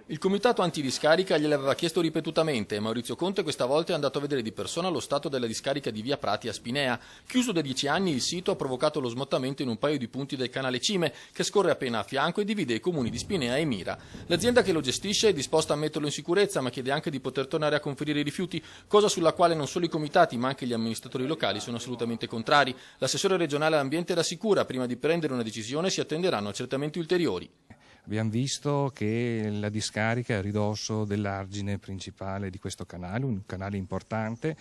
Il comitato antidiscarica gliel'aveva chiesto ripetutamente e Maurizio Conte questa volta è andato a vedere di persona lo stato della discarica di Via Prati a Spinea. Chiuso da 10 anni, il sito ha provocato lo smottamento in un paio di punti del canale Cime, che scorre appena a fianco e divide i comuni di Spinea e Mira. L'azienda che lo gestisce è disposta a metterlo in sicurezza, ma chiede anche di poter tornare a conferire i rifiuti, cosa sulla quale non solo i comitati ma anche gli amministratori locali sono assolutamente contrari. L'assessore regionale all'ambiente rassicura, prima di prendere una decisione si attenderanno accertamenti ulteriori. Abbiamo visto che la discarica è a ridosso dell'argine principale di questo canale, un canale importante,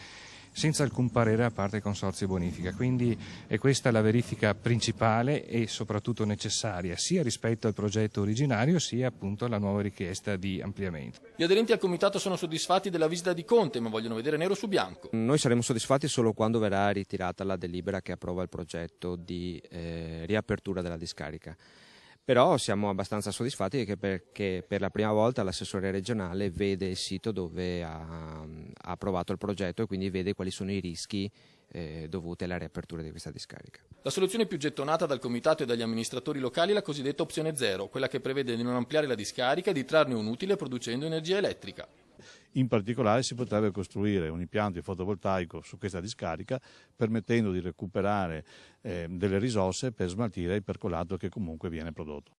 senza alcun parere da parte del Consorzio Bonifica. Quindi è questa la verifica principale e soprattutto necessaria, sia rispetto al progetto originario, sia appunto alla nuova richiesta di ampliamento. Gli aderenti al comitato sono soddisfatti della visita di Conte, ma vogliono vedere nero su bianco. Noi saremo soddisfatti solo quando verrà ritirata la delibera che approva il progetto di riapertura della discarica. Però siamo abbastanza soddisfatti perché per la prima volta l'assessore regionale vede il sito dove ha approvato il progetto e quindi vede quali sono i rischi dovuti alla riapertura di questa discarica. La soluzione più gettonata dal comitato e dagli amministratori locali è la cosiddetta opzione zero, quella che prevede di non ampliare la discarica e di trarne un utile producendo energia elettrica. In particolare si potrebbe costruire un impianto fotovoltaico su questa discarica, permettendo di recuperare delle risorse per smaltire il percolato che comunque viene prodotto.